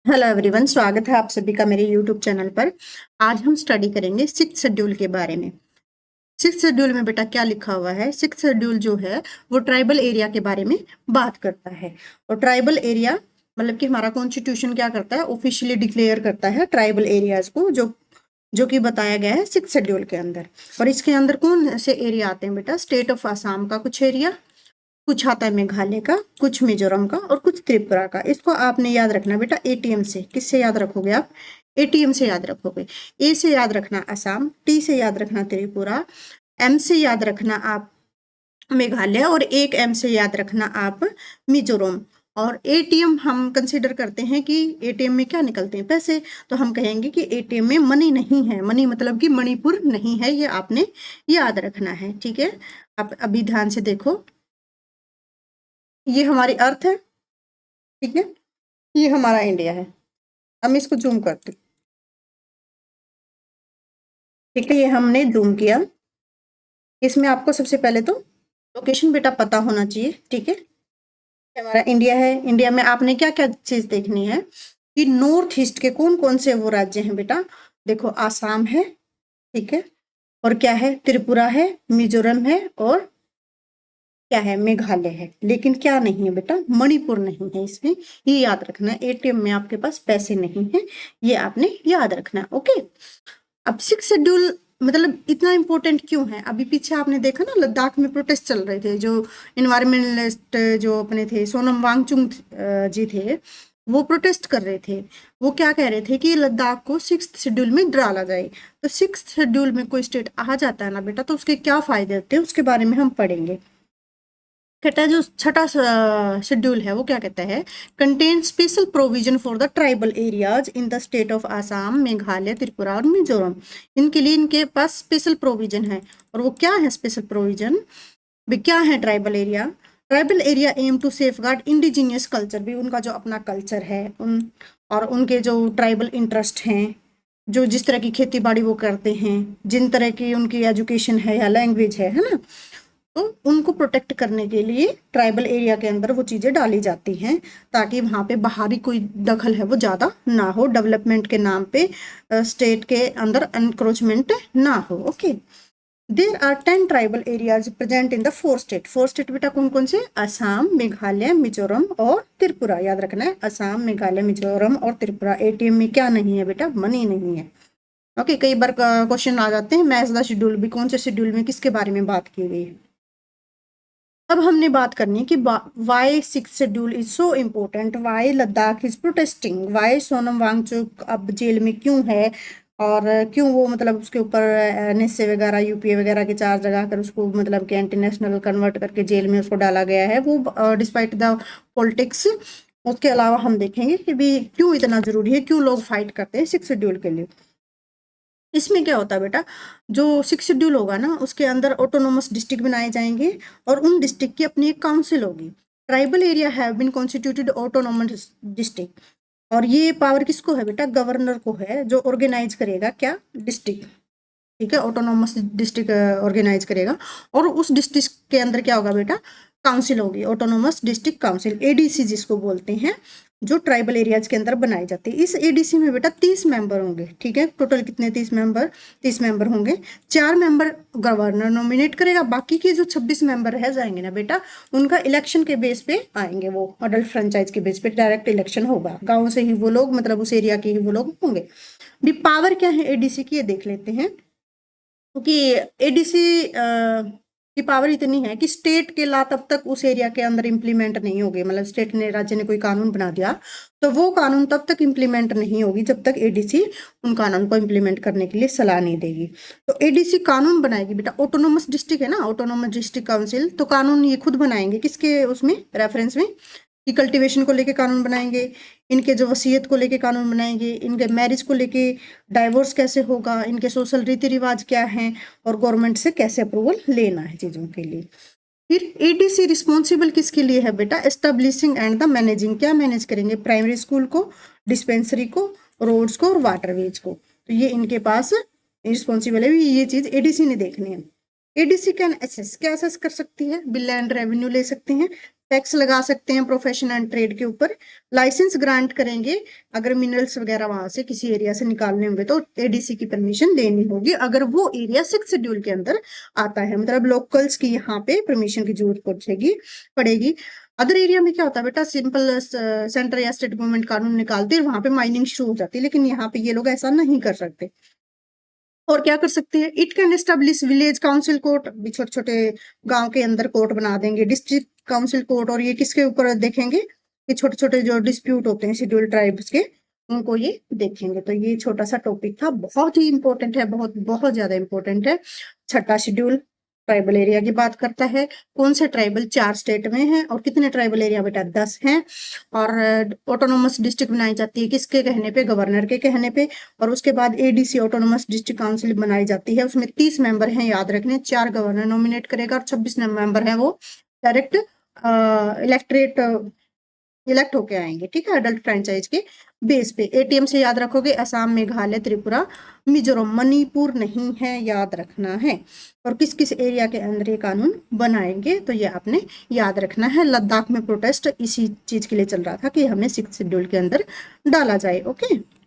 Hello everyone, स्वागत है आप सभी का मेरे यूट्यूब चैनल पर। आज हम स्टडी करेंगे सिक्स्थ शेड्यूल के बारे में। सिक्स्थ शेड्यूल में बेटा क्या लिखा हुआ है? सिक्स्थ शेड्यूल जो है वो ट्राइबल एरिया के बारे में बात करता है। और ट्राइबल एरिया मतलब कि हमारा कॉन्स्टिट्यूशन क्या करता है, ऑफिशियली डिक्लेयर करता है ट्राइबल एरियाज को, जो कि बताया गया है सिक्स्थ शेड्यूल के अंदर। और इसके अंदर कौन से एरिया आते हैं बेटा? स्टेट ऑफ आसाम का कुछ एरिया, कुछ आता है मेघालय का, कुछ मिजोरम का और कुछ त्रिपुरा का। इसको आपने याद रखना बेटा एटीएम से। किससे याद रखोगे आप? एटीएम से याद रखोगे। ए से याद रखना असम, टी से याद रखना त्रिपुरा, एम से याद रखना आप मेघालय और एक एम से याद रखना आप मिजोरम। और एटीएम हम कंसीडर करते हैं कि एटीएम में क्या निकलते हैं? पैसे। तो हम कहेंगे कि एटीएम में मनी नहीं है। मनी मतलब कि मणिपुर नहीं है, ये आपने याद रखना है। ठीक है, आप अभी ध्यान से देखो। ये हमारी अर्थ है, ठीक है, ये हमारा इंडिया है। हम इसको जूम करते हैं, ठीक है, ये हमने जूम किया। इसमें आपको सबसे पहले तो लोकेशन बेटा पता होना चाहिए। ठीक है, ये हमारा इंडिया है। इंडिया में आपने क्या क्या चीज देखनी है कि नॉर्थ ईस्ट के कौन कौन से वो राज्य हैं बेटा। देखो आसाम है, ठीक है, और क्या है? त्रिपुरा है, मिजोरम है और क्या है? मेघालय है। लेकिन क्या नहीं है बेटा? मणिपुर नहीं है इसमें। ये याद रखना है। एटीएम में आपके पास पैसे नहीं है, ये आपने याद रखना है। ओके, अब सिक्स शेड्यूल मतलब इतना इम्पोर्टेंट क्यों है? अभी पीछे आपने देखा ना, लद्दाख में प्रोटेस्ट चल रहे थे। जो इन्वायरमेंटलिस्ट जो अपने थे, सोनम वांगचुक जी थे, वो प्रोटेस्ट कर रहे थे। वो क्या कह रहे थे कि लद्दाख को सिक्स्थ शेड्यूल में डाला जाए। तो सिक्स्थ शेड्यूल में कोई स्टेट आ जाता है ना बेटा, तो उसके क्या फायदे होते हैं उसके बारे में हम पढ़ेंगे। कहता है जो छठा शेड्यूल है वो क्या कहता है? Contain special provision for the tribal areas in the state of Assam, Meghalaya, Tripura और मिजोरम। इनके लिए इनके पास स्पेशल प्रोविजन है। और वो क्या है स्पेशल प्रोविजन? क्या है tribal area? Tribal area aim to safeguard indigenous culture, भी उनका जो अपना कल्चर है उन और उनके जो ट्राइबल इंटरेस्ट हैं, जो जिस तरह की खेती बाड़ी वो करते हैं, जिन तरह की उनकी एजुकेशन है या लैंग्वेज है ना, तो उनको प्रोटेक्ट करने के लिए ट्राइबल एरिया के अंदर वो चीज़ें डाली जाती हैं, ताकि वहाँ पे बाहरी कोई दखल है वो ज़्यादा ना हो, डेवलपमेंट के नाम पे स्टेट के अंदर एनक्रोचमेंट ना हो। Okay, there are 10 tribal areas present in the four state. Four state बेटा कौन कौन से? असम, मेघालय, मिजोरम और त्रिपुरा। याद रखना है, असम, मेघालय, मिजोरम और त्रिपुरा। एटीएम में क्या नहीं है बेटा? मनी नहीं है। ओके, कई बार क्वेश्चन आ जाते हैं मैच द शेड्यूल भी, कौन से शेड्यूल में किसके बारे में बात की गई है। अब हमने बात करनी है कि why six schedule is so important, why Ladakh is protesting, why Sonam Wangchuk अब जेल में क्यों है, और क्यों वो मतलब उसके ऊपर एनएसए वगैरह, यूपीए वगैरह के चार्ज लगाकर उसको मतलब कि एंटी नेशनल कन्वर्ट करके जेल में उसको डाला गया है, वो डिस्पाइट द पॉलिटिक्स। उसके अलावा हम देखेंगे कि भी क्यों इतना जरूरी है, क्यों लोग फाइट करते हैं सिक्स शेड्यूल के लिए। इसमें क्या होता है बेटा, जो सिक्स शेड्यूल होगा ना उसके अंदर ऑटोनोमस डिस्ट्रिक्ट बनाए जाएंगे और उन डिस्ट्रिक्ट की अपनी एक काउंसिल होगी। Tribal area have been constituted autonomous district. और ये पावर किसको है बेटा? गवर्नर को है, जो ऑर्गेनाइज करेगा क्या? डिस्ट्रिक्ट। ठीक है, ऑटोनोमस डिस्ट्रिक्ट ऑर्गेनाइज करेगा। और उस डिस्ट्रिक्ट के अंदर क्या होगा बेटा? काउंसिल होगी, ऑटोनोमस डिस्ट्रिक्ट काउंसिल, एडीसी जिसको बोलते हैं, जो ट्राइबल एरियाज के अंदर बनाई जाती है। इस एडीसी में बेटा 30 मेंबर होंगे। ठीक है, टोटल कितने? 30 मेंबर होंगे। 4 मेंबर गवर्नर नॉमिनेट करेगा, बाकी के जो 26 मेंबर रह जाएंगे ना बेटा, उनका इलेक्शन के बेस पे आएंगे। वो अडल्ट फ्रेंचाइज के बेस पे डायरेक्ट इलेक्शन होगा, गाँव से ही वो लोग, मतलब उस एरिया के ही वो लोग होंगे। भी पावर क्या है एडीसी की, ये देख लेते हैं। क्योंकि एडीसी की पावर इतनी है कि स्टेट के ला तब तक उस एरिया के अंदर इम्प्लीमेंट नहीं होगी। मतलब स्टेट ने, राज्य ने कोई कानून बना दिया तो वो कानून तब तक इम्प्लीमेंट नहीं होगी जब तक एडीसी उन कानून को इम्प्लीमेंट करने के लिए सलाह नहीं देगी। तो एडीसी कानून बनाएगी बेटा। ऑटोनोमस डिस्ट्रिक्ट है ना, ऑटोनोमस डिस्ट्रिक्ट काउंसिल, तो कानून ये खुद बनाएंगे। किसके उसमें? रेफरेंस में, कि कल्टीवेशन को लेके कानून बनाएंगे, इनके जो वसीयत को लेके कानून बनाएंगे, इनके मैरिज को लेके, डाइवोर्स कैसे होगा, इनके सोशल रीति रिवाज क्या हैं, और गवर्नमेंट से कैसे अप्रूवल लेना है चीज़ों के लिए। फिर एडीसी रिस्पॉन्सिबल किसके लिए है बेटा? Establishing and the managing. क्या मैनेज करेंगे? प्राइमरी स्कूल को, डिस्पेंसरी को, रोड्स को और वाटरवेज को। तो ये इनके पास रिस्पॉन्सिबल है, ये चीज़ एडीसी ने देखनी है। एडीसी कैन असेस, क्या असेस कर सकती है? बिल एंड रेवेन्यू ले सकते हैं, टैक्स लगा सकते हैं प्रोफेशन एंड ट्रेड के ऊपर, लाइसेंस ग्रांट करेंगे, अगर मिनरल्स वगैरह वहां से किसी एरिया से निकालने होंगे तो एडीसी की परमिशन देनी होगी, अगर वो एरिया 6 शेड्यूल के अंदर आता है, मतलब लोकल्स की यहाँ पे परमिशन की जरूरत पड़ेगी। अदर एरिया में क्या होता है बेटा, सिंपल सेंटर या स्टेट गवर्नमेंट कानून निकालते हैं, वहां पे माइनिंग शुरू हो जाती है, लेकिन यहाँ पे ये लोग ऐसा नहीं कर सकते। और क्या कर सकते हैं, it can establish village council court, भी छोटे छोटे गांव के अंदर कोर्ट बना देंगे, डिस्ट्रिक्ट काउंसिल कोर्ट, और ये किसके ऊपर देखेंगे, कि छोटे छोटे जो डिस्प्यूट होते हैं शेड्यूल ट्राइब्स के, उनको ये देखेंगे। तो ये छोटा सा टॉपिक था, बहुत ही इंपॉर्टेंट है, बहुत बहुत ज्यादा इंपॉर्टेंट है। छठा शेड्यूल ट्राइबल एरिया की बात करता है, कौन से ट्राइबल 4 स्टेट में है, और कितने ट्राइबल एरिया बेटा 10 हैं, और ऑटोनोमस डिस्ट्रिक्ट बनाई जाती है किसके कहने पे, गवर्नर के कहने पे। और उसके बाद एडीसी ऑटोनोमस डिस्ट्रिक्ट काउंसिल बनाई जाती है, उसमें 30 मेंबर हैं, याद रखने, 4 गवर्नर नॉमिनेट करेगा और 26 मेंबर है वो डायरेक्ट इलेक्ट होके आएंगे, ठीक है, अडल्ट फ्रेंचाइज के बेस पे। एटीएम से याद रखोगे, असम, मेघालय, त्रिपुरा, मिजोरम, मणिपुर नहीं है, याद रखना है। और किस किस एरिया के अंदर ये कानून बनाएंगे, तो ये आपने याद रखना है। लद्दाख में प्रोटेस्ट इसी चीज के लिए चल रहा था कि हमें 6 शेड्यूल के अंदर डाला जाए। ओके।